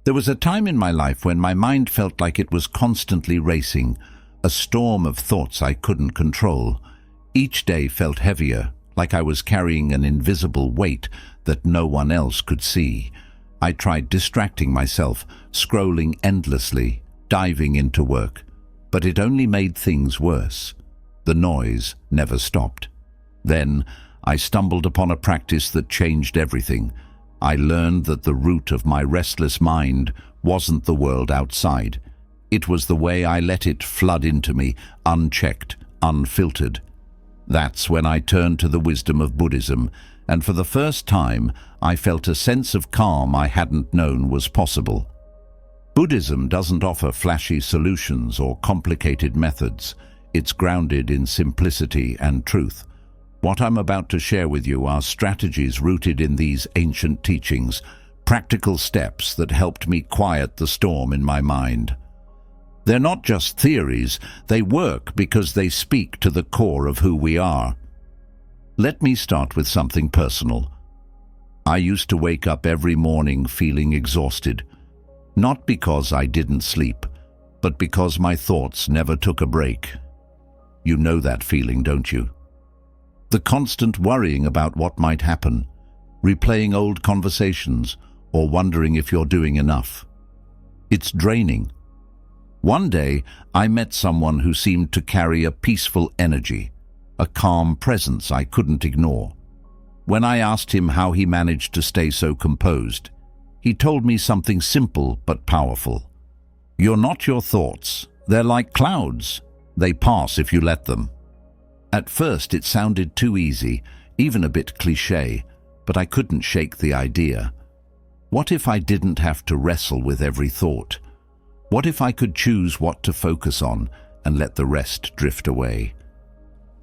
There was a time in my life when my mind felt like it was constantly racing, a storm of thoughts I couldn't control. Each day felt heavier, like I was carrying an invisible weight that no one else could see. I tried distracting myself, scrolling endlessly, diving into work, but it only made things worse. The noise never stopped. Then I stumbled upon a practice that changed everything. I learned that the root of my restless mind wasn't the world outside. It was the way I let it flood into me, unchecked, unfiltered. That's when I turned to the wisdom of Buddhism, and for the first time I felt a sense of calm I hadn't known was possible. Buddhism doesn't offer flashy solutions or complicated methods. It's grounded in simplicity and truth. What I'm about to share with you are strategies rooted in these ancient teachings, practical steps that helped me quiet the storm in my mind. They're not just theories, they work because they speak to the core of who we are. Let me start with something personal. I used to wake up every morning feeling exhausted, not because I didn't sleep, but because my thoughts never took a break. You know that feeling, don't you? The constant worrying about what might happen, replaying old conversations, or wondering if you're doing enough. It's draining. One day, I met someone who seemed to carry a peaceful energy, a calm presence I couldn't ignore. When I asked him how he managed to stay so composed, he told me something simple but powerful. You're not your thoughts. They're like clouds. They pass if you let them. At first, it sounded too easy, even a bit cliché, but I couldn't shake the idea. What if I didn't have to wrestle with every thought? What if I could choose what to focus on and let the rest drift away?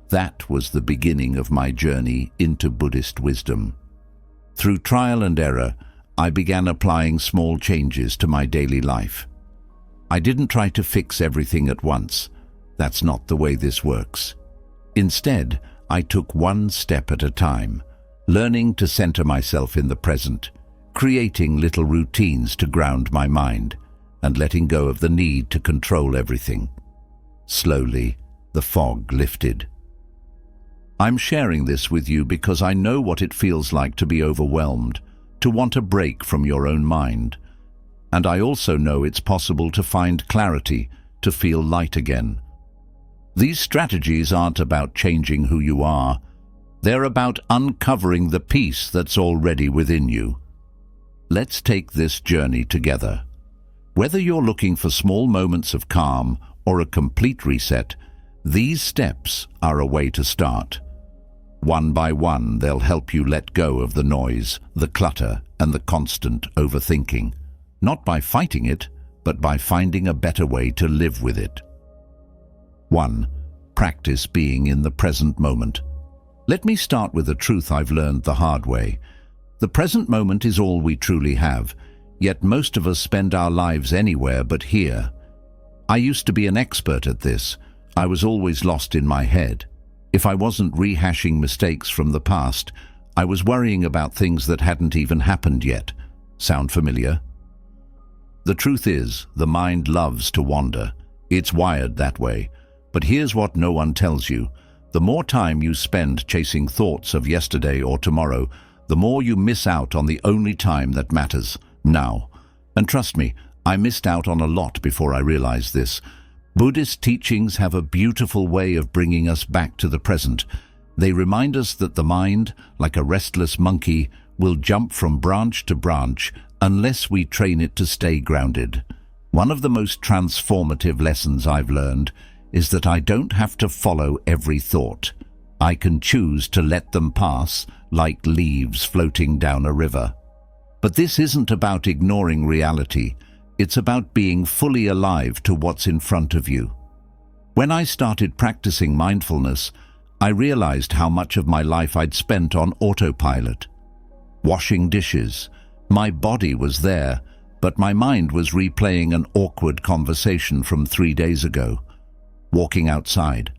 That was the beginning of my journey into Buddhist wisdom. Through trial and error, I began applying small changes to my daily life. I didn't try to fix everything at once. That's not the way this works. Instead, I took one step at a time, learning to center myself in the present, creating little routines to ground my mind, and letting go of the need to control everything. Slowly, the fog lifted. I'm sharing this with you because I know what it feels like to be overwhelmed, to want a break from your own mind. And I also know it's possible to find clarity, to feel light again. These strategies aren't about changing who you are. They're about uncovering the peace that's already within you. Let's take this journey together. Whether you're looking for small moments of calm or a complete reset, these steps are a way to start. One by one, they'll help you let go of the noise, the clutter, and the constant overthinking. Not by fighting it, but by finding a better way to live with it. 1. Practice being in the present moment. Let me start with a truth I've learned the hard way. The present moment is all we truly have, yet most of us spend our lives anywhere but here. I used to be an expert at this. I was always lost in my head. If I wasn't rehashing mistakes from the past, I was worrying about things that hadn't even happened yet. Sound familiar? The truth is, the mind loves to wander. It's wired that way. But here's what no one tells you. The more time you spend chasing thoughts of yesterday or tomorrow, the more you miss out on the only time that matters, now. And trust me, I missed out on a lot before I realized this. Buddhist teachings have a beautiful way of bringing us back to the present. They remind us that the mind, like a restless monkey, will jump from branch to branch unless we train it to stay grounded. One of the most transformative lessons I've learned is that I don't have to follow every thought. I can choose to let them pass like leaves floating down a river. But this isn't about ignoring reality. It's about being fully alive to what's in front of you. When I started practicing mindfulness, I realized how much of my life I'd spent on autopilot. Washing dishes. My body was there, but my mind was replaying an awkward conversation from 3 days ago. Walking outside.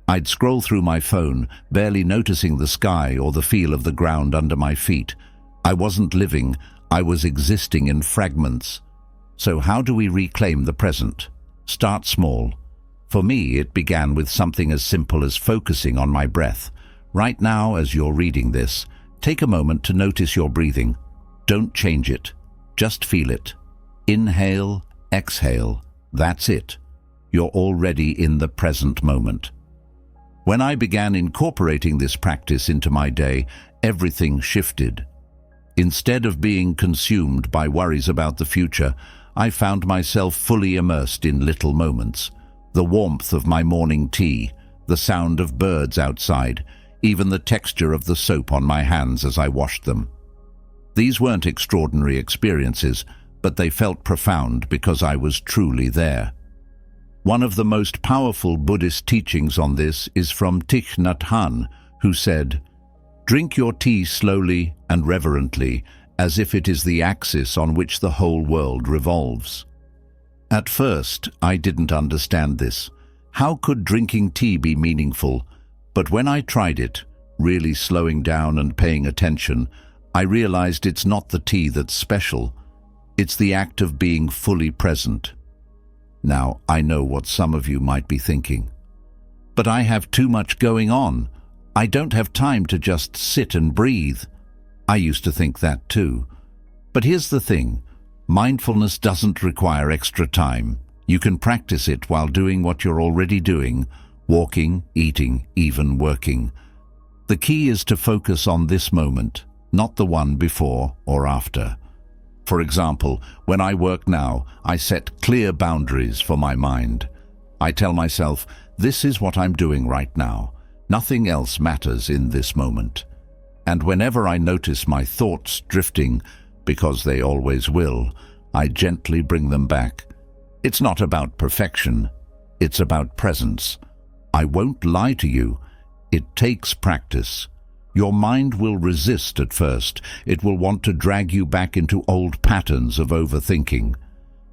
I'd scroll through my phone, barely noticing the sky or the feel of the ground under my feet. I wasn't living, I was existing in fragments. So how do we reclaim the present? Start small. For me, it began with something as simple as focusing on my breath. Right now, as you're reading this, take a moment to notice your breathing. Don't change it. Just feel it. Inhale, exhale. That's it. You're already in the present moment. When I began incorporating this practice into my day, everything shifted. Instead of being consumed by worries about the future, I found myself fully immersed in little moments. The warmth of my morning tea, the sound of birds outside, even the texture of the soap on my hands as I washed them. These weren't extraordinary experiences, but they felt profound because I was truly there. One of the most powerful Buddhist teachings on this is from Thich Nhat Hanh, who said, "Drink your tea slowly and reverently, as if it is the axis on which the whole world revolves." At first, I didn't understand this. How could drinking tea be meaningful? But when I tried it, really slowing down and paying attention, I realized it's not the tea that's special. It's the act of being fully present. Now, I know what some of you might be thinking. But I have too much going on. I don't have time to just sit and breathe. I used to think that too. But here's the thing. Mindfulness doesn't require extra time. You can practice it while doing what you're already doing, walking, eating, even working. The key is to focus on this moment, not the one before or after. For example, when I work now, I set clear boundaries for my mind. I tell myself, this is what I'm doing right now. Nothing else matters in this moment. And whenever I notice my thoughts drifting, because they always will, I gently bring them back. It's not about perfection. It's about presence. I won't lie to you. It takes practice. Your mind will resist at first. It will want to drag you back into old patterns of overthinking.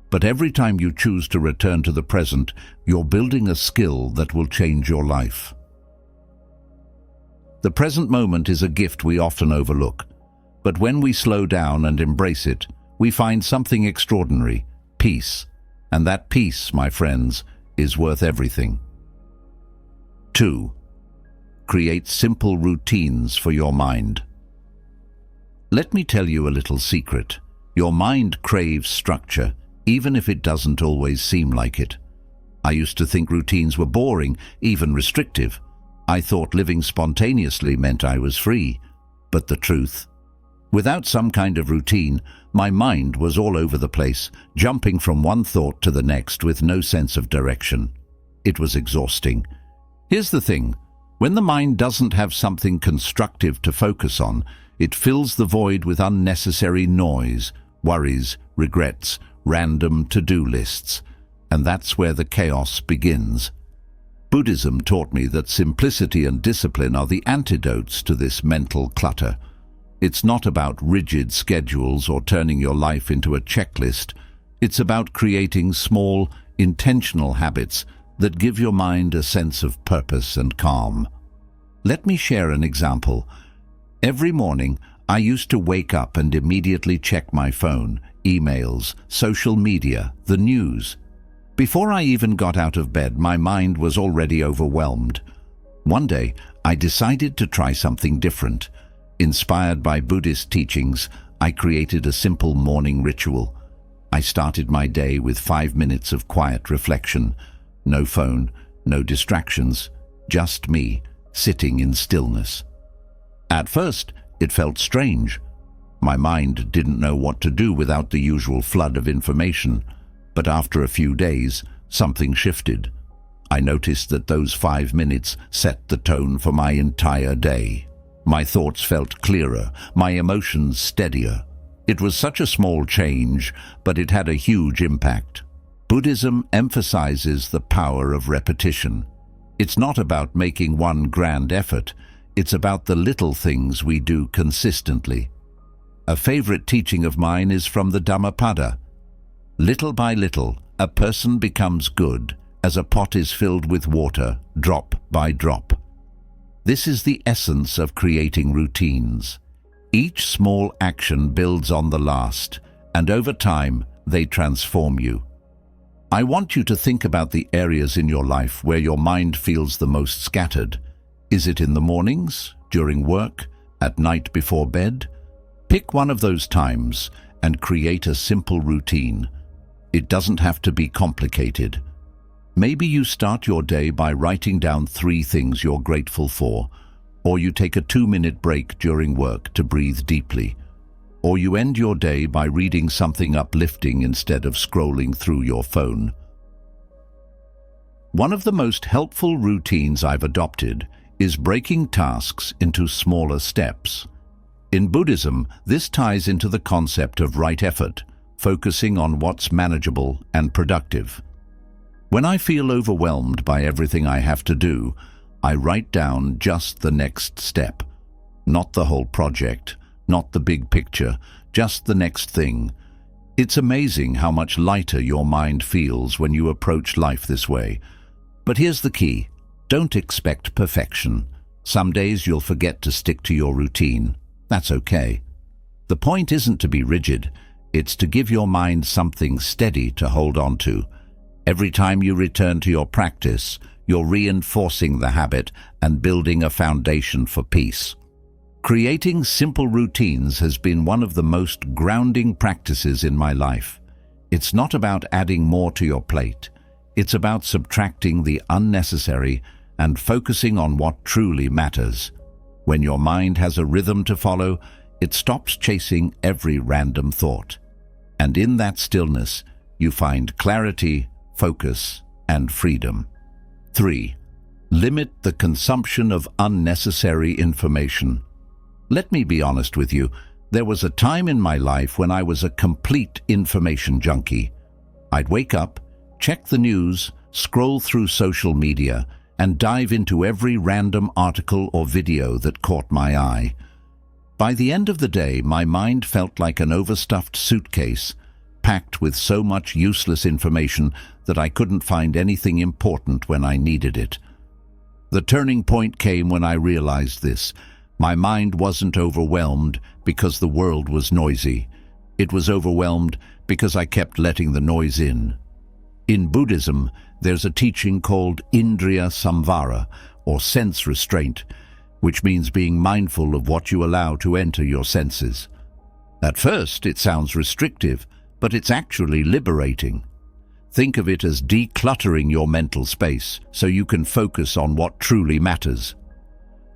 But every time you choose to return to the present, you're building a skill that will change your life. The present moment is a gift we often overlook. But when we slow down and embrace it, we find something extraordinary, peace. And that peace, my friends, is worth everything. 2. Create simple routines for your mind. Let me tell you a little secret. Your mind craves structure, even if it doesn't always seem like it. I used to think routines were boring, even restrictive. I thought living spontaneously meant I was free. But the truth? Without some kind of routine, my mind was all over the place, jumping from one thought to the next with no sense of direction. It was exhausting. Here's the thing. When the mind doesn't have something constructive to focus on, it fills the void with unnecessary noise, worries, regrets, random to-do lists. And that's where the chaos begins. Buddhism taught me that simplicity and discipline are the antidotes to this mental clutter. It's not about rigid schedules or turning your life into a checklist. It's about creating small, intentional habits that give your mind a sense of purpose and calm. Let me share an example. Every morning, I used to wake up and immediately check my phone, emails, social media, the news. Before I even got out of bed, my mind was already overwhelmed. One day, I decided to try something different. Inspired by Buddhist teachings, I created a simple morning ritual. I started my day with 5 minutes of quiet reflection. No phone, no distractions, just me, sitting in stillness. At first, it felt strange. My mind didn't know what to do without the usual flood of information. But after a few days, something shifted. I noticed that those 5 minutes set the tone for my entire day. My thoughts felt clearer, my emotions steadier. It was such a small change, but it had a huge impact. Buddhism emphasizes the power of repetition. It's not about making one grand effort. It's about the little things we do consistently. A favorite teaching of mine is from the Dhammapada. Little by little, a person becomes good, as a pot is filled with water, drop by drop. This is the essence of creating routines. Each small action builds on the last, and over time, they transform you. I want you to think about the areas in your life where your mind feels the most scattered. Is it in the mornings, during work, at night before bed? Pick one of those times and create a simple routine. It doesn't have to be complicated. Maybe you start your day by writing down 3 things you're grateful for, or you take a 2-minute break during work to breathe deeply, or you end your day by reading something uplifting instead of scrolling through your phone. One of the most helpful routines I've adopted is breaking tasks into smaller steps. In Buddhism, this ties into the concept of right effort, focusing on what's manageable and productive. When I feel overwhelmed by everything I have to do, I write down just the next step. Not the whole project, not the big picture, just the next thing. It's amazing how much lighter your mind feels when you approach life this way. But here's the key. Don't expect perfection. Some days you'll forget to stick to your routine. That's okay. The point isn't to be rigid. It's to give your mind something steady to hold on to. Every time you return to your practice, you're reinforcing the habit and building a foundation for peace. Creating simple routines has been one of the most grounding practices in my life. It's not about adding more to your plate. It's about subtracting the unnecessary and focusing on what truly matters. When your mind has a rhythm to follow, it stops chasing every random thought. And in that stillness, you find clarity, focus, and freedom. 3. Limit the consumption of unnecessary information. Let me be honest with you, there was a time in my life when I was a complete information junkie. I'd wake up, check the news, scroll through social media, and dive into every random article or video that caught my eye. By the end of the day, my mind felt like an overstuffed suitcase, packed with so much useless information that I couldn't find anything important when I needed it. The turning point came when I realized this. My mind wasn't overwhelmed because the world was noisy. It was overwhelmed because I kept letting the noise in. In Buddhism, there's a teaching called Indriya Samvara, or sense restraint, which means being mindful of what you allow to enter your senses. At first, it sounds restrictive, but it's actually liberating. Think of it as decluttering your mental space so you can focus on what truly matters.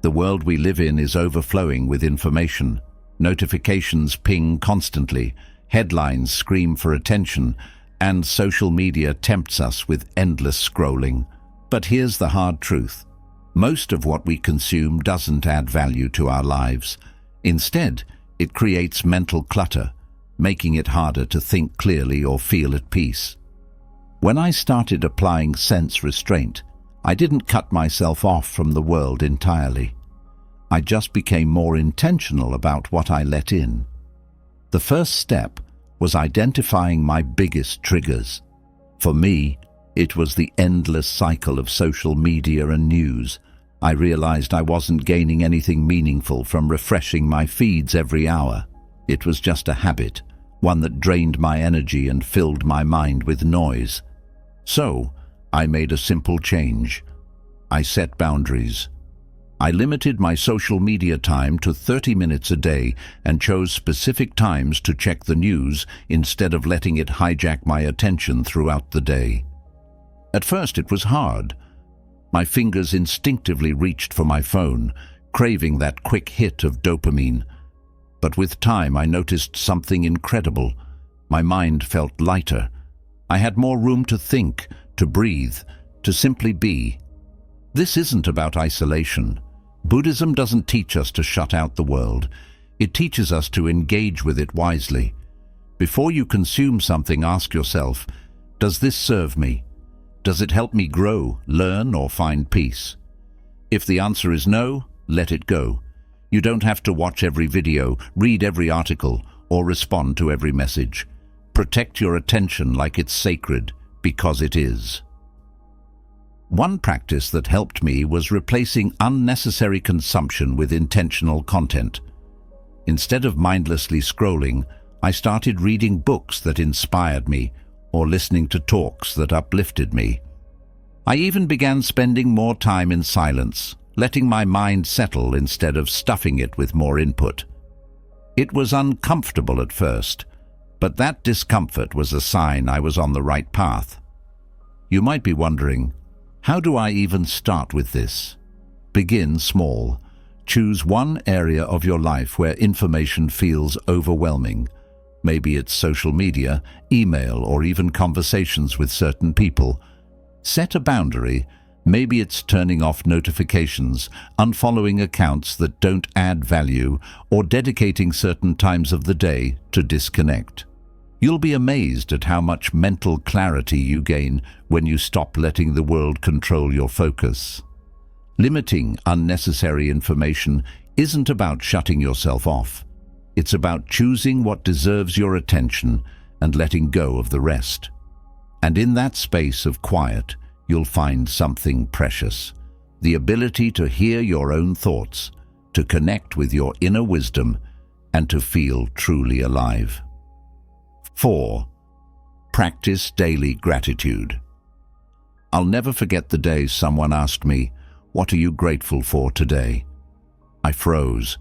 The world we live in is overflowing with information. Notifications ping constantly, headlines scream for attention, and social media tempts us with endless scrolling. But here's the hard truth. Most of what we consume doesn't add value to our lives. Instead, it creates mental clutter, making it harder to think clearly or feel at peace. When I started applying sense restraint, I didn't cut myself off from the world entirely. I just became more intentional about what I let in. The first step was identifying my biggest triggers. For me, it was the endless cycle of social media and news. I realized I wasn't gaining anything meaningful from refreshing my feeds every hour. It was just a habit, one that drained my energy and filled my mind with noise. So, I made a simple change. I set boundaries. I limited my social media time to 30 minutes a day and chose specific times to check the news instead of letting it hijack my attention throughout the day. At first it was hard. My fingers instinctively reached for my phone, craving that quick hit of dopamine. But with time I noticed something incredible. My mind felt lighter. I had more room to think, to breathe, to simply be. This isn't about isolation. Buddhism doesn't teach us to shut out the world. It teaches us to engage with it wisely. Before you consume something, ask yourself, does this serve me? Does it help me grow, learn, or find peace? If the answer is no, let it go. You don't have to watch every video, read every article, or respond to every message. Protect your attention like it's sacred, because it is. One practice that helped me was replacing unnecessary consumption with intentional content. Instead of mindlessly scrolling, I started reading books that inspired me or listening to talks that uplifted me. I even began spending more time in silence, letting my mind settle instead of stuffing it with more input. It was uncomfortable at first, but that discomfort was a sign I was on the right path. You might be wondering, how do I even start with this? Begin small. Choose one area of your life where information feels overwhelming. Maybe it's social media, email, or even conversations with certain people. Set a boundary. Maybe it's turning off notifications, unfollowing accounts that don't add value, or dedicating certain times of the day to disconnect. You'll be amazed at how much mental clarity you gain when you stop letting the world control your focus. Limiting unnecessary information isn't about shutting yourself off. It's about choosing what deserves your attention and letting go of the rest. And in that space of quiet, you'll find something precious. The ability to hear your own thoughts, to connect with your inner wisdom, and to feel truly alive. 4. Practice daily gratitude. I'll never forget the day someone asked me, "What are you grateful for today?" I froze,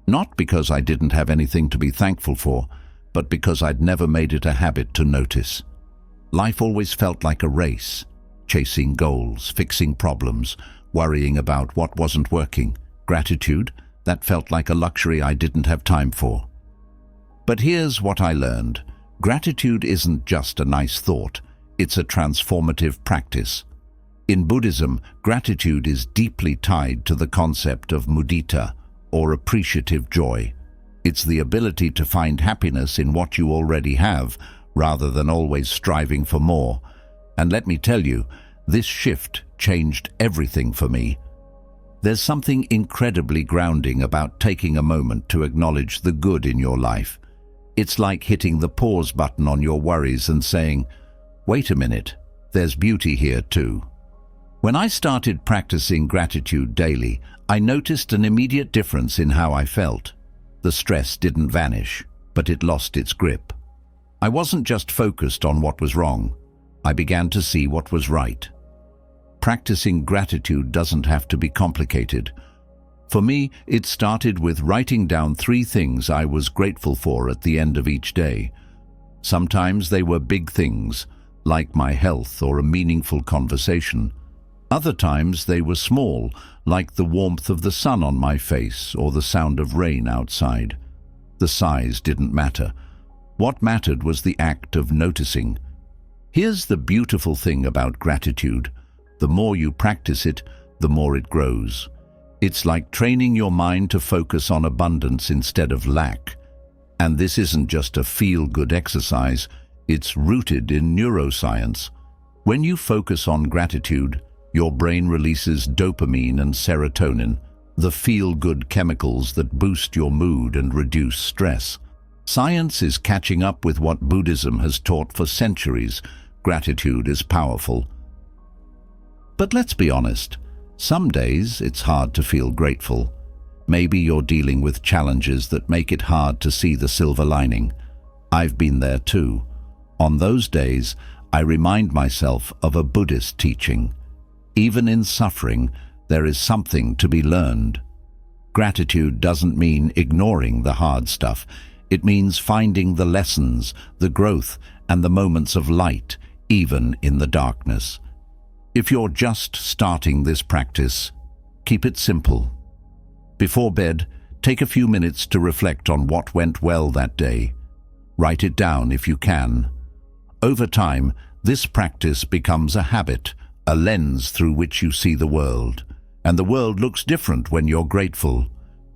not because I didn't have anything to be thankful for, but because I'd never made it a habit to notice. Life always felt like a race, chasing goals, fixing problems, worrying about what wasn't working. Gratitude, that felt like a luxury I didn't have time for. But here's what I learned. Gratitude isn't just a nice thought, it's a transformative practice. In Buddhism, gratitude is deeply tied to the concept of mudita, or appreciative joy. It's the ability to find happiness in what you already have, rather than always striving for more. And let me tell you, this shift changed everything for me. There's something incredibly grounding about taking a moment to acknowledge the good in your life. It's like hitting the pause button on your worries and saying, "Wait a minute, there's beauty here too." When I started practicing gratitude daily, I noticed an immediate difference in how I felt. The stress didn't vanish, but it lost its grip. I wasn't just focused on what was wrong. I began to see what was right. Practicing gratitude doesn't have to be complicated. For me, it started with writing down 3 things I was grateful for at the end of each day. Sometimes they were big things, like my health or a meaningful conversation. Other times they were small, like the warmth of the sun on my face or the sound of rain outside. The size didn't matter. What mattered was the act of noticing. Here's the beautiful thing about gratitude. The more you practice it, the more it grows. It's like training your mind to focus on abundance instead of lack. And this isn't just a feel-good exercise, it's rooted in neuroscience. When you focus on gratitude, your brain releases dopamine and serotonin, the feel-good chemicals that boost your mood and reduce stress. Science is catching up with what Buddhism has taught for centuries. Gratitude is powerful. But let's be honest, some days it's hard to feel grateful. Maybe you're dealing with challenges that make it hard to see the silver lining. I've been there too. On those days, I remind myself of a Buddhist teaching. Even in suffering, there is something to be learned. Gratitude doesn't mean ignoring the hard stuff. It means finding the lessons, the growth, and the moments of light, even in the darkness. If you're just starting this practice, keep it simple. Before bed, take a few minutes to reflect on what went well that day. Write it down if you can. Over time, this practice becomes a habit, a lens through which you see the world. And the world looks different when you're grateful.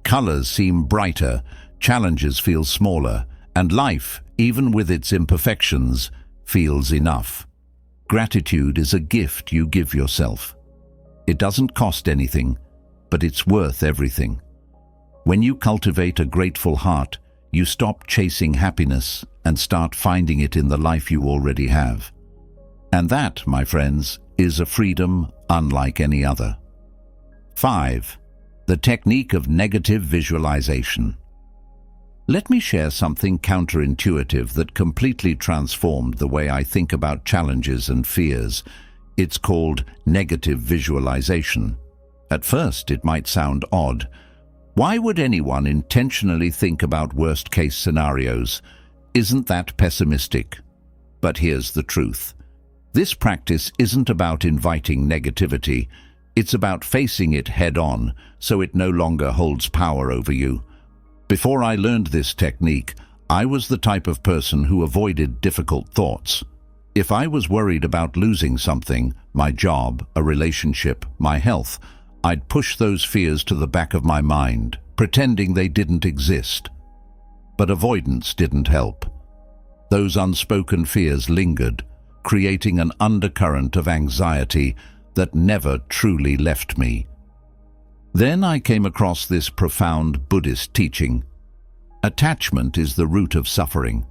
Colors seem brighter, challenges feel smaller, and life, even with its imperfections, feels enough. Gratitude is a gift you give yourself. It doesn't cost anything, but it's worth everything. When you cultivate a grateful heart, you stop chasing happiness and start finding it in the life you already have. And that, my friends, is a freedom unlike any other. 5. The technique of negative visualization. Let me share something counterintuitive that completely transformed the way I think about challenges and fears. It's called negative visualization. At first, it might sound odd. Why would anyone intentionally think about worst-case scenarios? Isn't that pessimistic? But here's the truth. This practice isn't about inviting negativity. It's about facing it head-on, so it no longer holds power over you. Before I learned this technique, I was the type of person who avoided difficult thoughts. If I was worried about losing something, my job, a relationship, my health, I'd push those fears to the back of my mind, pretending they didn't exist. But avoidance didn't help. Those unspoken fears lingered, creating an undercurrent of anxiety that never truly left me. Then I came across this profound Buddhist teaching. Attachment is the root of suffering.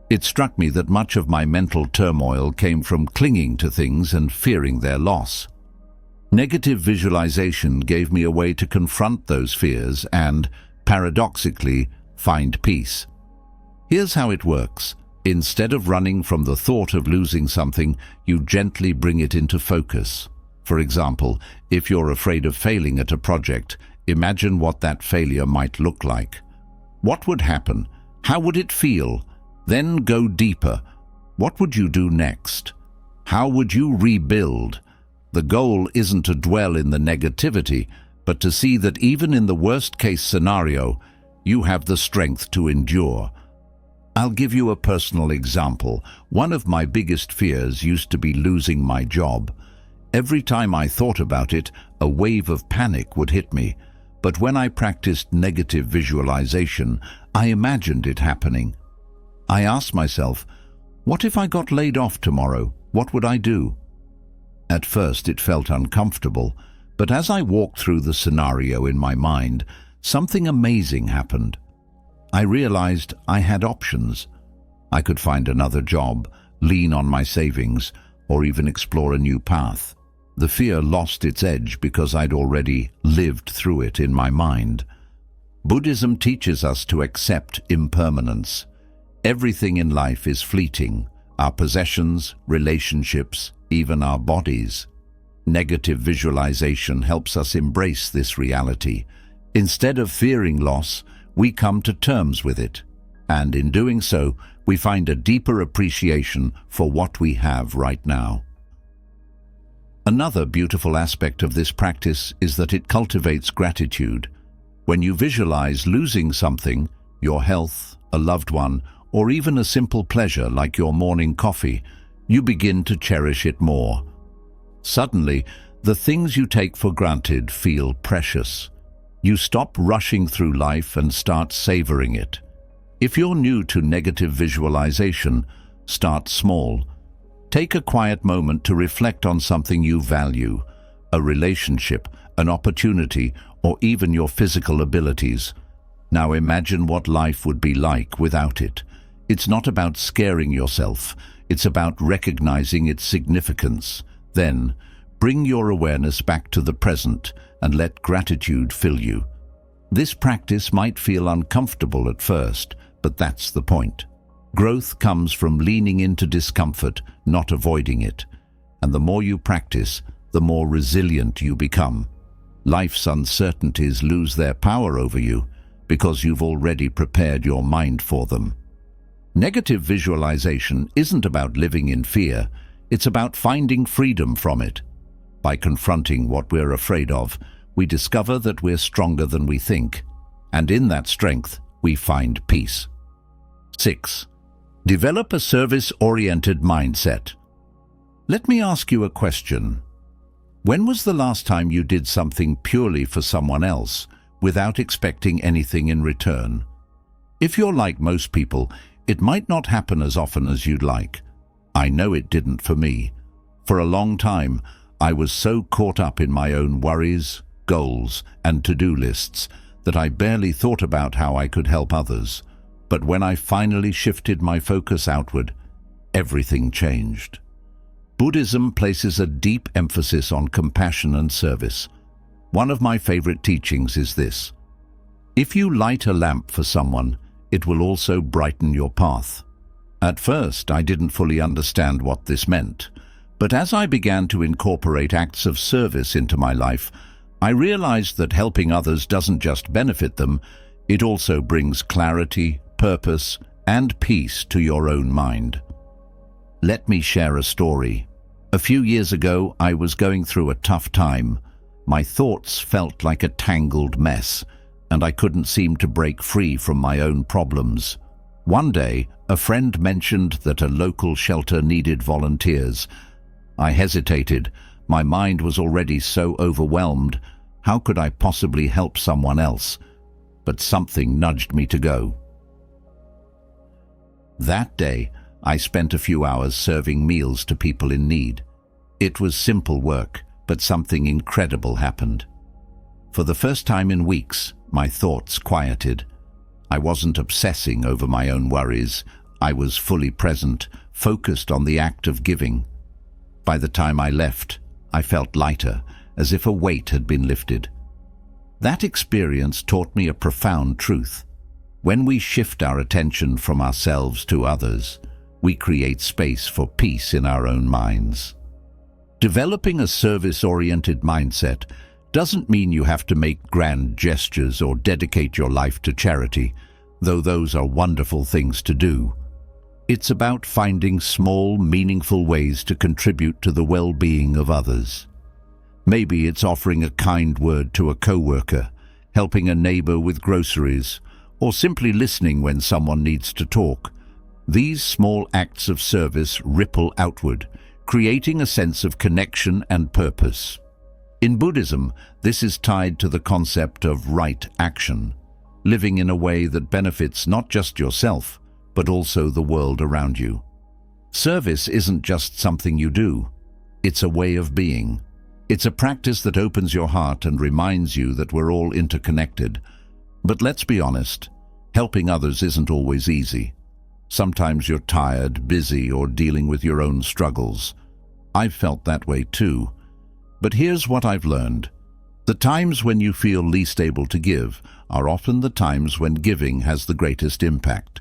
It struck me that much of my mental turmoil came from clinging to things and fearing their loss. Negative visualization gave me a way to confront those fears and, paradoxically, find peace. Here's how it works. Instead of running from the thought of losing something, you gently bring it into focus. For example, if you're afraid of failing at a project, imagine what that failure might look like. What would happen? How would it feel? Then go deeper. What would you do next? How would you rebuild? The goal isn't to dwell in the negativity, but to see that even in the worst-case scenario, you have the strength to endure. I'll give you a personal example. One of my biggest fears used to be losing my job. Every time I thought about it, a wave of panic would hit me. But when I practiced negative visualization, I imagined it happening. I asked myself, what if I got laid off tomorrow? What would I do? At first it felt uncomfortable, but as I walked through the scenario in my mind, something amazing happened. I realized I had options. I could find another job, lean on my savings, or even explore a new path. The fear lost its edge because I'd already lived through it in my mind. Buddhism teaches us to accept impermanence. Everything in life is fleeting. Our possessions, relationships, even our bodies. Negative visualization helps us embrace this reality. Instead of fearing loss, we come to terms with it. And in doing so, we find a deeper appreciation for what we have right now. Another beautiful aspect of this practice is that it cultivates gratitude. When you visualize losing something, your health, a loved one, or even a simple pleasure like your morning coffee, you begin to cherish it more. Suddenly, the things you take for granted feel precious. You stop rushing through life and start savoring it. If you're new to negative visualization, start small. Take a quiet moment to reflect on something you value, a relationship, an opportunity, or even your physical abilities. Now imagine what life would be like without it. It's not about scaring yourself, it's about recognizing its significance. Then, bring your awareness back to the present and let gratitude fill you. This practice might feel uncomfortable at first, but that's the point. Growth comes from leaning into discomfort, not avoiding it. And the more you practice, the more resilient you become. Life's uncertainties lose their power over you because you've already prepared your mind for them. Negative visualization isn't about living in fear, it's about finding freedom from it. By confronting what we're afraid of, we discover that we're stronger than we think, and in that strength, we find peace. 6. Develop a service-oriented mindset. Let me ask you a question. When was the last time you did something purely for someone else, without expecting anything in return? If you're like most people, it might not happen as often as you'd like. I know it didn't for me. For a long time, I was so caught up in my own worries, goals, and to-do lists that I barely thought about how I could help others. But when I finally shifted my focus outward, everything changed. Buddhism places a deep emphasis on compassion and service. One of my favorite teachings is this: if you light a lamp for someone, it will also brighten your path. At first, I didn't fully understand what this meant, but as I began to incorporate acts of service into my life, I realized that helping others doesn't just benefit them, it also brings clarity, purpose, and peace to your own mind. Let me share a story. A few years ago, I was going through a tough time. My thoughts felt like a tangled mess, and I couldn't seem to break free from my own problems. One day, a friend mentioned that a local shelter needed volunteers. I hesitated. My mind was already so overwhelmed. How could I possibly help someone else? But something nudged me to go. That day, I spent a few hours serving meals to people in need. It was simple work, but something incredible happened. For the first time in weeks, my thoughts quieted. I wasn't obsessing over my own worries. I was fully present, focused on the act of giving. By the time I left, I felt lighter, as if a weight had been lifted. That experience taught me a profound truth. When we shift our attention from ourselves to others, we create space for peace in our own minds. Developing a service-oriented mindset doesn't mean you have to make grand gestures or dedicate your life to charity, though those are wonderful things to do. It's about finding small, meaningful ways to contribute to the well-being of others. Maybe it's offering a kind word to a coworker, helping a neighbor with groceries, or simply listening when someone needs to talk. These small acts of service ripple outward, creating a sense of connection and purpose. In Buddhism, this is tied to the concept of right action, living in a way that benefits not just yourself, but also the world around you. Service isn't just something you do, it's a way of being. It's a practice that opens your heart and reminds you that we're all interconnected. But let's be honest, helping others isn't always easy. Sometimes you're tired, busy, or dealing with your own struggles. I've felt that way too. But here's what I've learned. The times when you feel least able to give are often the times when giving has the greatest impact.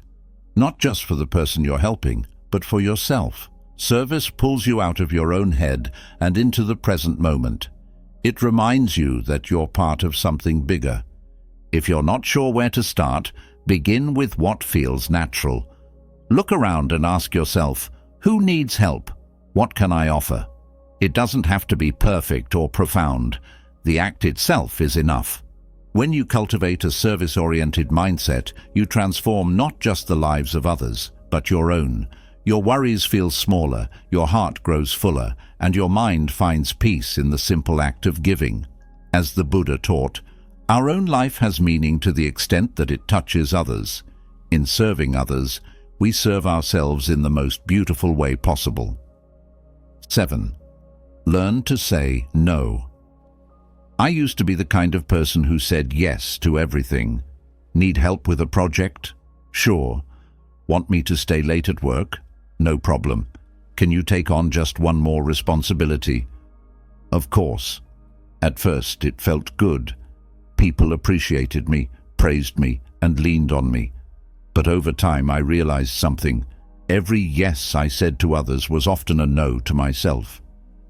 Not just for the person you're helping, but for yourself. Service pulls you out of your own head and into the present moment. It reminds you that you're part of something bigger. If you're not sure where to start, begin with what feels natural. Look around and ask yourself, who needs help? What can I offer? It doesn't have to be perfect or profound. The act itself is enough. When you cultivate a service-oriented mindset, you transform not just the lives of others, but your own. Your worries feel smaller, your heart grows fuller, and your mind finds peace in the simple act of giving. As the Buddha taught, our own life has meaning to the extent that it touches others. In serving others, we serve ourselves in the most beautiful way possible. 7. Learn to say no. I used to be the kind of person who said yes to everything. Need help with a project? Sure. Want me to stay late at work? No problem. Can you take on just one more responsibility? Of course. At first, it felt good. People appreciated me, praised me, and leaned on me. But over time, I realized something. Every yes I said to others was often a no to myself.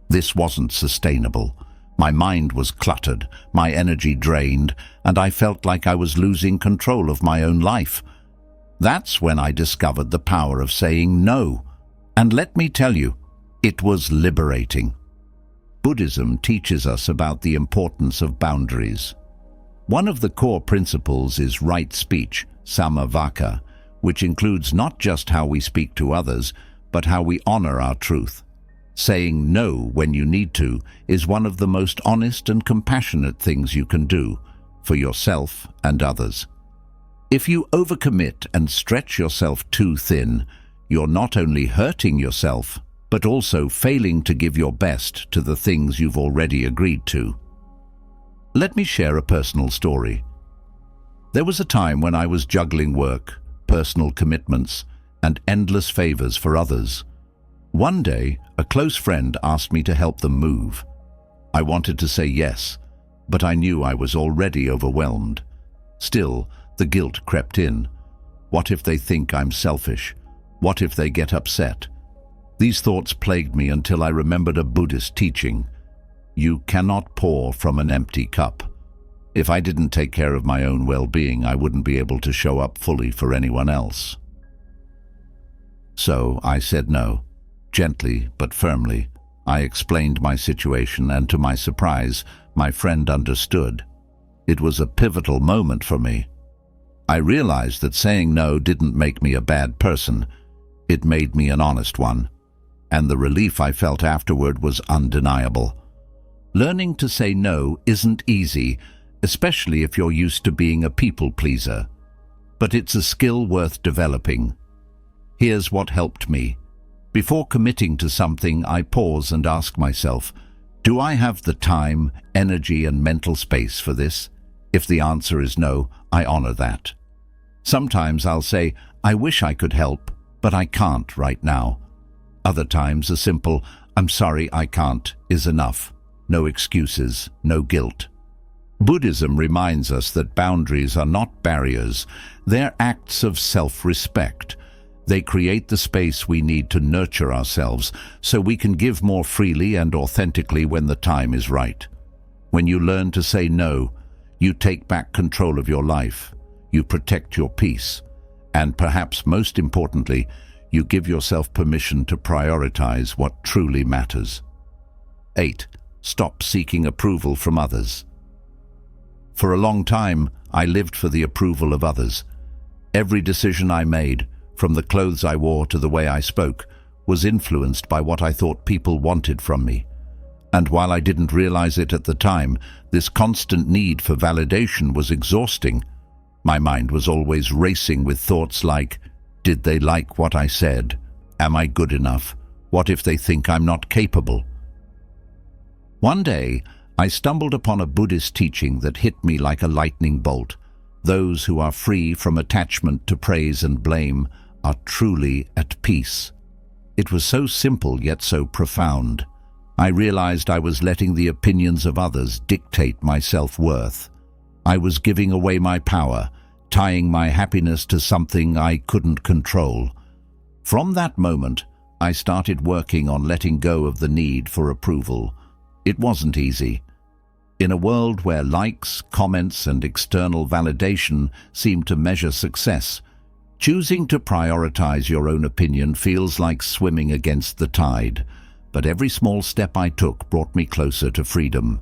This wasn't sustainable. My mind was cluttered, my energy drained, and I felt like I was losing control of my own life. That's when I discovered the power of saying no. And let me tell you, it was liberating. Buddhism teaches us about the importance of boundaries. One of the core principles is right speech, samavaka, which includes not just how we speak to others, but how we honor our truth. Saying no when you need to is one of the most honest and compassionate things you can do for yourself and others. If you overcommit and stretch yourself too thin, you're not only hurting yourself, but also failing to give your best to the things you've already agreed to. Let me share a personal story. There was a time when I was juggling work, personal commitments, and endless favors for others. One day, a close friend asked me to help them move. I wanted to say yes, but I knew I was already overwhelmed. Still, the guilt crept in. What if they think I'm selfish? What if they get upset? These thoughts plagued me until I remembered a Buddhist teaching. You cannot pour from an empty cup. If I didn't take care of my own well-being, I wouldn't be able to show up fully for anyone else. So I said no, gently but firmly. I explained my situation, and to my surprise, my friend understood. It was a pivotal moment for me. I realized that saying no didn't make me a bad person. It made me an honest one. And the relief I felt afterward was undeniable. Learning to say no isn't easy, especially if you're used to being a people pleaser. But it's a skill worth developing. Here's what helped me. Before committing to something, I pause and ask myself, do I have the time, energy, and mental space for this? If the answer is no, I honor that. Sometimes I'll say, I wish I could help, but I can't right now. Other times a simple, I'm sorry, I can't, is enough. No excuses, no guilt. Buddhism reminds us that boundaries are not barriers, they're acts of self-respect. They create the space we need to nurture ourselves so we can give more freely and authentically when the time is right. When you learn to say no, you take back control of your life, you protect your peace, and perhaps most importantly, you give yourself permission to prioritize what truly matters. 8. Stop seeking approval from others. For a long time, I lived for the approval of others. Every decision I made, from the clothes I wore to the way I spoke, was influenced by what I thought people wanted from me. And while I didn't realize it at the time, this constant need for validation was exhausting. My mind was always racing with thoughts like, did they like what I said? Am I good enough? What if they think I'm not capable? One day, I stumbled upon a Buddhist teaching that hit me like a lightning bolt. Those who are free from attachment to praise and blame are truly at peace. It was so simple yet so profound. I realized I was letting the opinions of others dictate my self-worth. I was giving away my power, tying my happiness to something I couldn't control. From that moment, I started working on letting go of the need for approval. It wasn't easy. In a world where likes, comments, and external validation seem to measure success, choosing to prioritize your own opinion feels like swimming against the tide. But every small step I took brought me closer to freedom.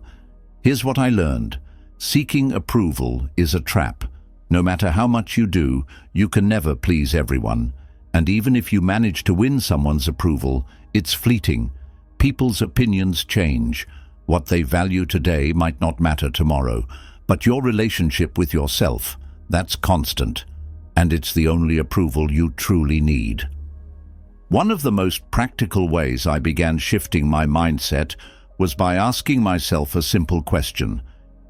Here's what I learned. Seeking approval is a trap. No matter how much you do, you can never please everyone. And even if you manage to win someone's approval, it's fleeting. People's opinions change. What they value today might not matter tomorrow, but your relationship with yourself, that's constant, and it's the only approval you truly need. One of the most practical ways I began shifting my mindset was by asking myself a simple question.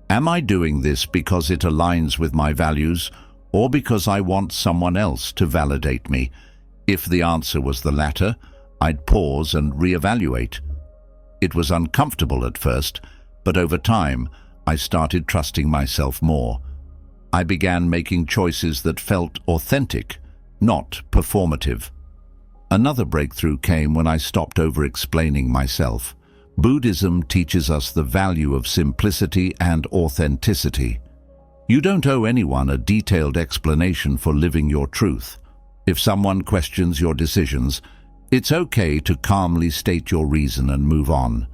Am I doing this because it aligns with my values, or because I want someone else to validate me? If the answer was the latter, I'd pause and reevaluate. It was uncomfortable at first, but over time, I started trusting myself more. I began making choices that felt authentic, not performative. Another breakthrough came when I stopped over-explaining myself. Buddhism teaches us the value of simplicity and authenticity. You don't owe anyone a detailed explanation for living your truth. If someone questions your decisions, it's okay to calmly state your reason and move on.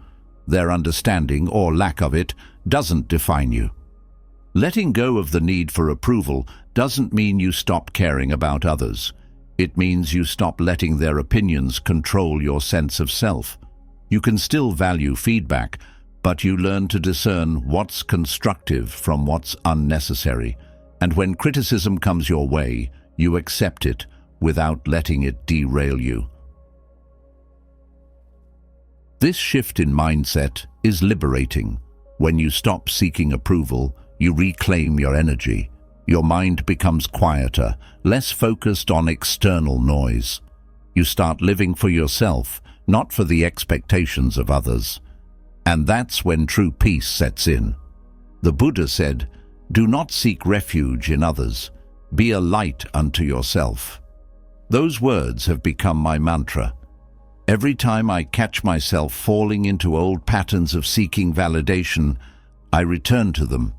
Their understanding, or lack of it, doesn't define you. Letting go of the need for approval doesn't mean you stop caring about others. It means you stop letting their opinions control your sense of self. You can still value feedback, but you learn to discern what's constructive from what's unnecessary. And when criticism comes your way, you accept it without letting it derail you. This shift in mindset is liberating. When you stop seeking approval, you reclaim your energy. Your mind becomes quieter, less focused on external noise. You start living for yourself, not for the expectations of others. And that's when true peace sets in. The Buddha said, "Do not seek refuge in others. Be a light unto yourself. Those words have become my mantra. Every time I catch myself falling into old patterns of seeking validation, I return to them.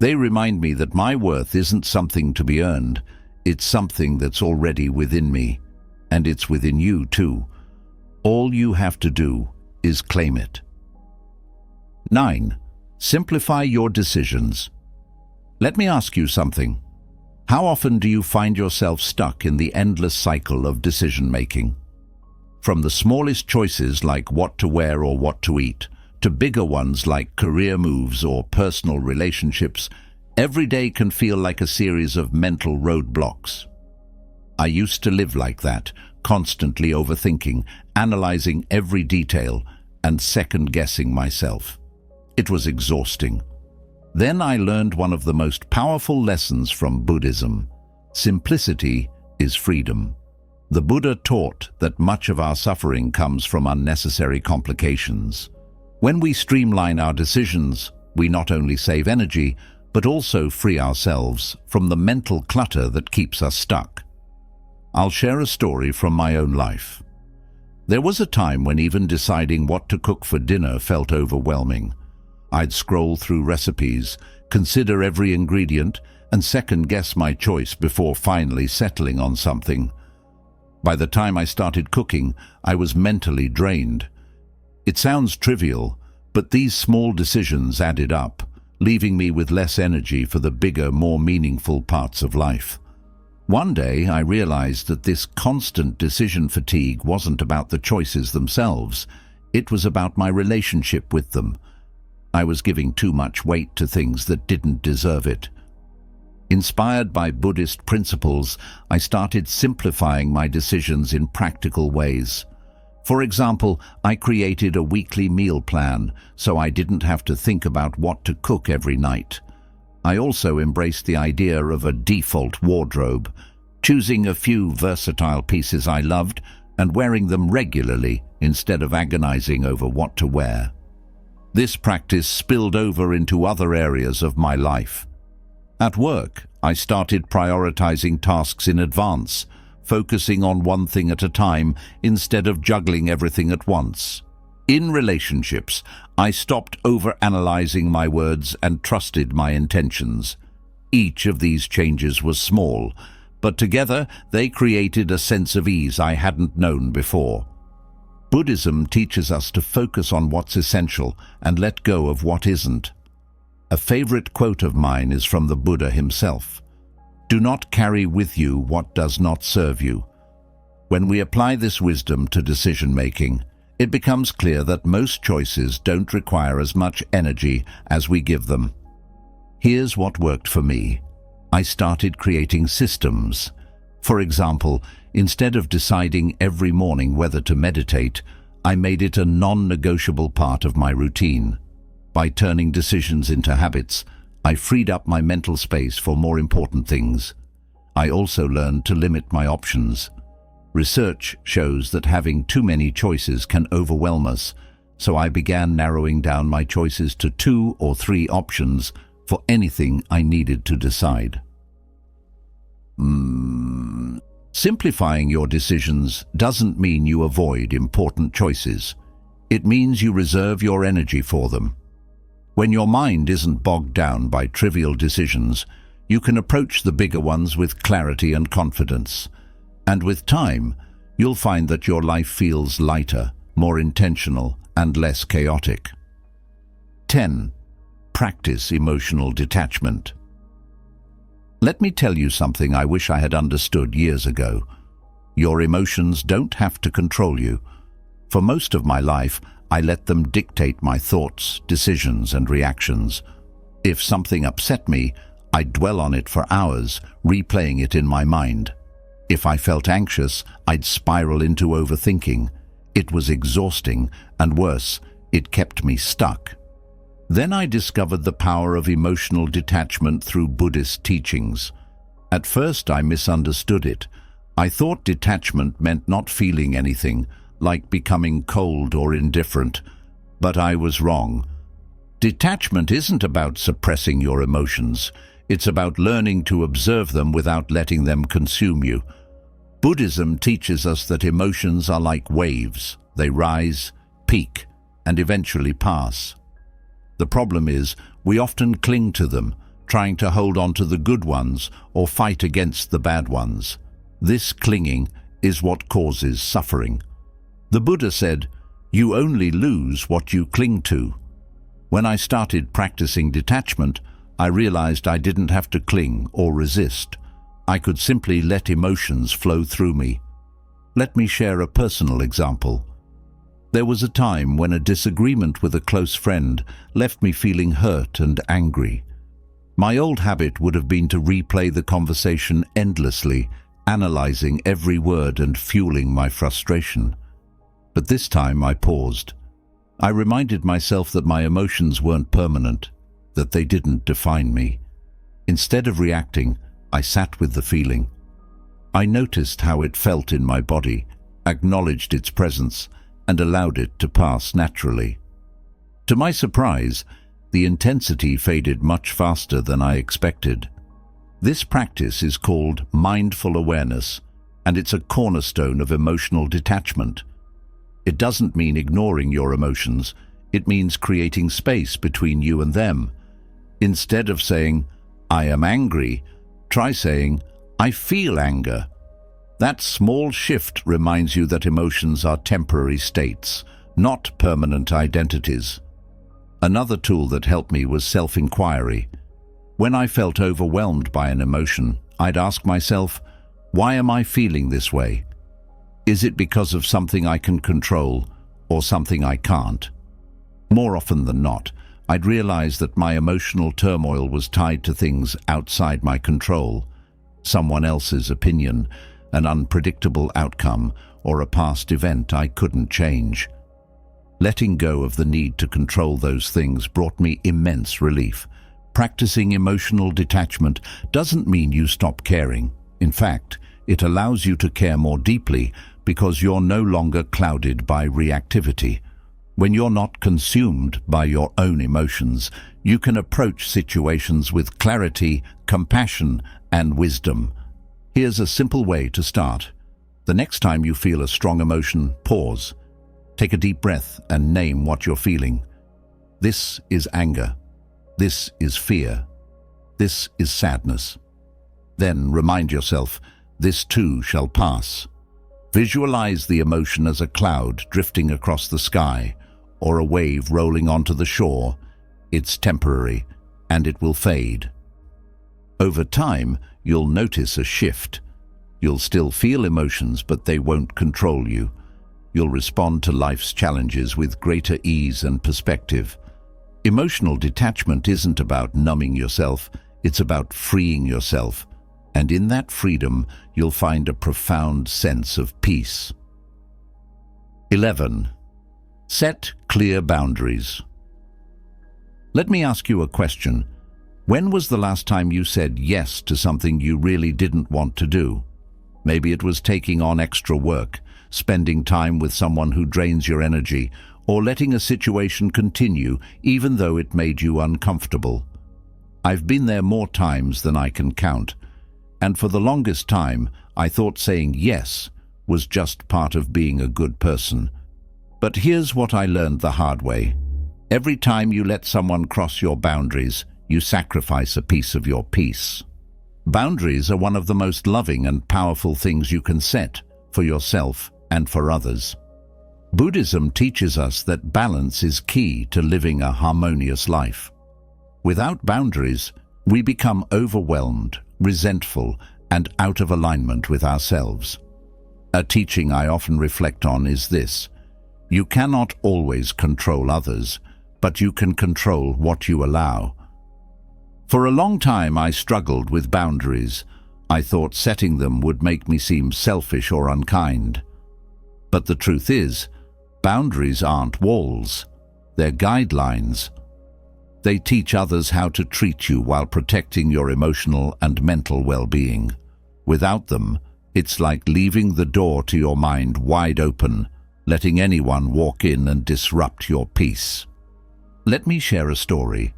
They remind me that my worth isn't something to be earned. It's something that's already within me, and it's within you too. All you have to do is claim it. 9. Simplify your decisions. Let me ask you something. How often do you find yourself stuck in the endless cycle of decision-making? From the smallest choices like what to wear or what to eat, to bigger ones like career moves or personal relationships, every day can feel like a series of mental roadblocks. I used to live like that, constantly overthinking, analyzing every detail, and second-guessing myself. It was exhausting. Then I learned one of the most powerful lessons from Buddhism. Simplicity is freedom. The Buddha taught that much of our suffering comes from unnecessary complications. When we streamline our decisions, we not only save energy, but also free ourselves from the mental clutter that keeps us stuck. I'll share a story from my own life. There was a time when even deciding what to cook for dinner felt overwhelming. I'd scroll through recipes, consider every ingredient, and second-guess my choice before finally settling on something. By the time I started cooking, I was mentally drained. It sounds trivial, but these small decisions added up, leaving me with less energy for the bigger, more meaningful parts of life. One day, I realized that this constant decision fatigue wasn't about the choices themselves. It was about my relationship with them. I was giving too much weight to things that didn't deserve it. Inspired by Buddhist principles, I started simplifying my decisions in practical ways. For example, I created a weekly meal plan so I didn't have to think about what to cook every night. I also embraced the idea of a default wardrobe, choosing a few versatile pieces I loved and wearing them regularly instead of agonizing over what to wear. This practice spilled over into other areas of my life. At work, I started prioritizing tasks in advance, focusing on one thing at a time instead of juggling everything at once. In relationships, I stopped overanalyzing my words and trusted my intentions. Each of these changes was small, but together they created a sense of ease I hadn't known before. Buddhism teaches us to focus on what's essential and let go of what isn't. A favorite quote of mine is from the Buddha himself. Do not carry with you what does not serve you. When we apply this wisdom to decision-making, it becomes clear that most choices don't require as much energy as we give them. Here's what worked for me. I started creating systems. For example, instead of deciding every morning whether to meditate, I made it a non-negotiable part of my routine. By turning decisions into habits, I freed up my mental space for more important things. I also learned to limit my options. Research shows that having too many choices can overwhelm us, so I began narrowing down my choices to 2 or 3 options for anything I needed to decide. Simplifying your decisions doesn't mean you avoid important choices. It means you reserve your energy for them. When your mind isn't bogged down by trivial decisions, you can approach the bigger ones with clarity and confidence. And with time, you'll find that your life feels lighter, more intentional, and less chaotic. 10. Practice emotional detachment. Let me tell you something I wish I had understood years ago. Your emotions don't have to control you. For most of my life, I let them dictate my thoughts, decisions, and reactions. If something upset me, I'd dwell on it for hours, replaying it in my mind. If I felt anxious, I'd spiral into overthinking. It was exhausting, and worse, it kept me stuck. Then I discovered the power of emotional detachment through Buddhist teachings. At first, I misunderstood it. I thought detachment meant not feeling anything, like becoming cold or indifferent. But I was wrong. Detachment isn't about suppressing your emotions. It's about learning to observe them without letting them consume you. Buddhism teaches us that emotions are like waves. They rise, peak, and eventually pass. The problem is, we often cling to them, trying to hold on to the good ones or fight against the bad ones. This clinging is what causes suffering. The Buddha said, "You only lose what you cling to." When I started practicing detachment, I realized I didn't have to cling or resist. I could simply let emotions flow through me. Let me share a personal example. There was a time when a disagreement with a close friend left me feeling hurt and angry. My old habit would have been to replay the conversation endlessly, analyzing every word and fueling my frustration. But this time I paused. I reminded myself that my emotions weren't permanent, that they didn't define me. Instead of reacting, I sat with the feeling. I noticed how it felt in my body, acknowledged its presence, and allowed it to pass naturally. To my surprise, the intensity faded much faster than I expected. This practice is called mindful awareness, and it's a cornerstone of emotional detachment. It doesn't mean ignoring your emotions, it means creating space between you and them. Instead of saying, "I am angry," try saying, "I feel anger." That small shift reminds you that emotions are temporary states, not permanent identities. Another tool that helped me was self-inquiry. When I felt overwhelmed by an emotion, I'd ask myself, why am I feeling this way? Is it because of something I can control or something I can't? More often than not, I'd realize that my emotional turmoil was tied to things outside my control, someone else's opinion, an unpredictable outcome, or a past event I couldn't change. Letting go of the need to control those things brought me immense relief. Practicing emotional detachment doesn't mean you stop caring. In fact, it allows you to care more deeply because you're no longer clouded by reactivity. When you're not consumed by your own emotions, you can approach situations with clarity, compassion, and wisdom. Here's a simple way to start. The next time you feel a strong emotion, pause. Take a deep breath and name what you're feeling. This is anger. This is fear. This is sadness. Then remind yourself, this too shall pass. Visualize the emotion as a cloud drifting across the sky or a wave rolling onto the shore. It's temporary and it will fade. Over time, you'll notice a shift. You'll still feel emotions, but they won't control you. You'll respond to life's challenges with greater ease and perspective. Emotional detachment isn't about numbing yourself, it's about freeing yourself. And in that freedom, you'll find a profound sense of peace. 11. Set clear boundaries. Let me ask you a question. When was the last time you said yes to something you really didn't want to do? Maybe it was taking on extra work, spending time with someone who drains your energy, or letting a situation continue even though it made you uncomfortable. I've been there more times than I can count, and for the longest time I thought saying yes was just part of being a good person. But here's what I learned the hard way. Every time you let someone cross your boundaries, you sacrifice a piece of your peace. Boundaries are one of the most loving and powerful things you can set for yourself and for others. Buddhism teaches us that balance is key to living a harmonious life. Without boundaries, we become overwhelmed, resentful, and out of alignment with ourselves. A teaching I often reflect on is this: you cannot always control others, but you can control what you allow. For a long time I struggled with boundaries. I thought setting them would make me seem selfish or unkind. But the truth is, boundaries aren't walls, they're guidelines. They teach others how to treat you while protecting your emotional and mental well-being. Without them, it's like leaving the door to your mind wide open, letting anyone walk in and disrupt your peace. Let me share a story.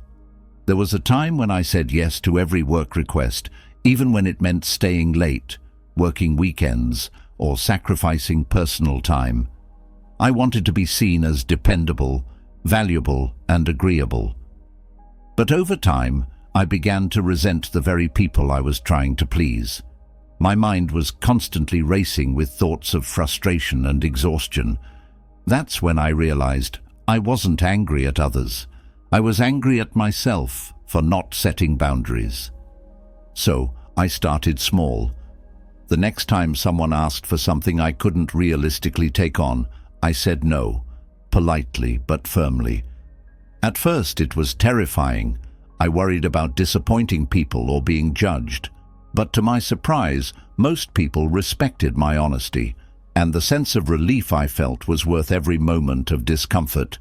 There was a time when I said yes to every work request, even when it meant staying late, working weekends, or sacrificing personal time. I wanted to be seen as dependable, valuable, and agreeable. But over time, I began to resent the very people I was trying to please. My mind was constantly racing with thoughts of frustration and exhaustion. That's when I realized I wasn't angry at others. I was angry at myself for not setting boundaries. So I started small. The next time someone asked for something I couldn't realistically take on, I said no, politely but firmly. At first it was terrifying. I worried about disappointing people or being judged. But to my surprise, most people respected my honesty, and the sense of relief I felt was worth every moment of discomfort.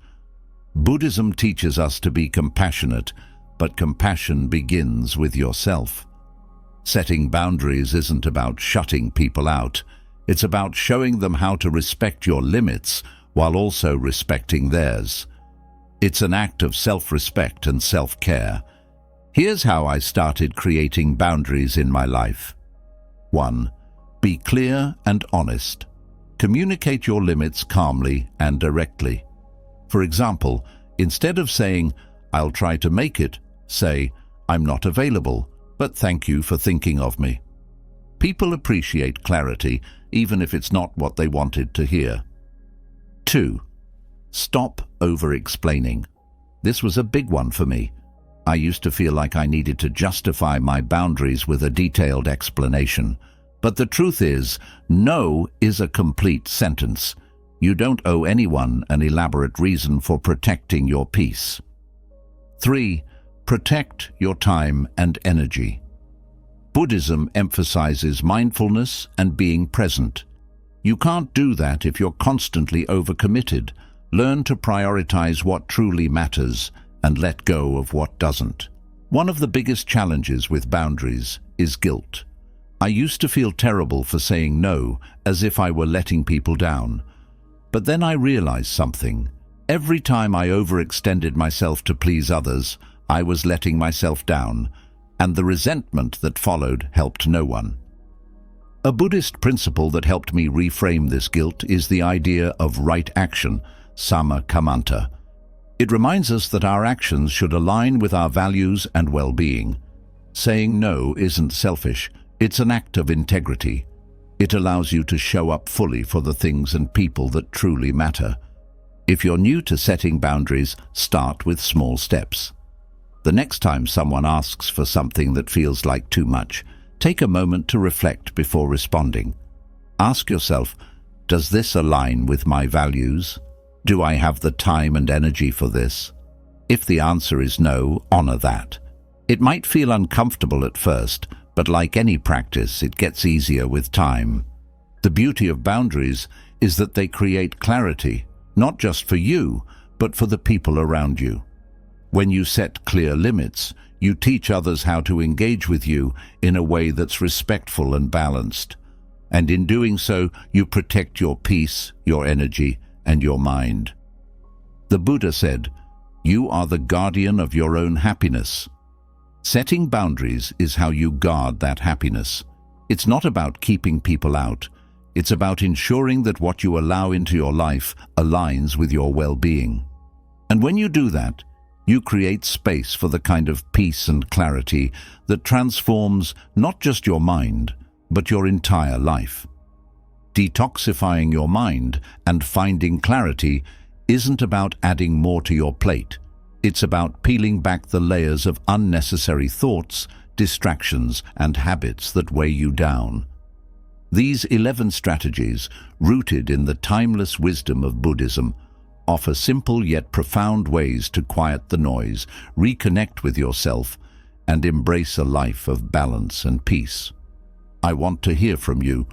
Buddhism teaches us to be compassionate, but compassion begins with yourself. Setting boundaries isn't about shutting people out. It's about showing them how to respect your limits while also respecting theirs. It's an act of self-respect and self-care. Here's how I started creating boundaries in my life. 1. Be clear and honest. Communicate your limits calmly and directly. For example, instead of saying, "I'll try to make it," say, "I'm not available, but thank you for thinking of me." People appreciate clarity, even if it's not what they wanted to hear. 2. Stop over-explaining. This was a big one for me. I used to feel like I needed to justify my boundaries with a detailed explanation. But the truth is, no is a complete sentence. You don't owe anyone an elaborate reason for protecting your peace. 3. Protect your time and energy. Buddhism emphasizes mindfulness and being present. You can't do that if you're constantly overcommitted. Learn to prioritize what truly matters and let go of what doesn't. One of the biggest challenges with boundaries is guilt. I used to feel terrible for saying no, as if I were letting people down. But then I realized something. Every time I overextended myself to please others, I was letting myself down, and the resentment that followed helped no one. A Buddhist principle that helped me reframe this guilt is the idea of right action, samma kammanta. It reminds us that our actions should align with our values and well-being. Saying no isn't selfish, it's an act of integrity. It allows you to show up fully for the things and people that truly matter. If you're new to setting boundaries, start with small steps. The next time someone asks for something that feels like too much, take a moment to reflect before responding. Ask yourself, does this align with my values? Do I have the time and energy for this? If the answer is no, honor that. It might feel uncomfortable at first, but like any practice, it gets easier with time. The beauty of boundaries is that they create clarity, not just for you, but for the people around you. When you set clear limits, you teach others how to engage with you in a way that's respectful and balanced. And in doing so, you protect your peace, your energy, and your mind. The Buddha said, "You are the guardian of your own happiness." Setting boundaries is how you guard that happiness. It's not about keeping people out. It's about ensuring that what you allow into your life aligns with your well-being. And when you do that, you create space for the kind of peace and clarity that transforms not just your mind, but your entire life. Detoxifying your mind and finding clarity isn't about adding more to your plate. It's about peeling back the layers of unnecessary thoughts, distractions, and habits that weigh you down. These 11 strategies, rooted in the timeless wisdom of Buddhism, offer simple yet profound ways to quiet the noise, reconnect with yourself, and embrace a life of balance and peace. I want to hear from you.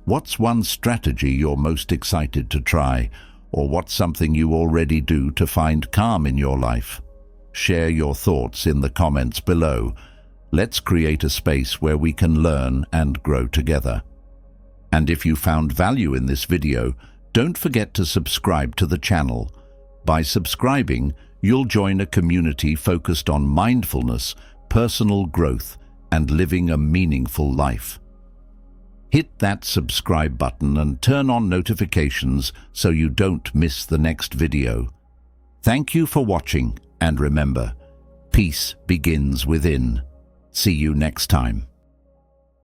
What's one strategy you're most excited to try, or what's something you already do to find calm in your life? Share your thoughts in the comments below. Let's create a space where we can learn and grow together. And if you found value in this video, don't forget to subscribe to the channel. By subscribing, you'll join a community focused on mindfulness, personal growth, and living a meaningful life. Hit that subscribe button and turn on notifications so you don't miss the next video. Thank you for watching, and remember, peace begins within. See you next time.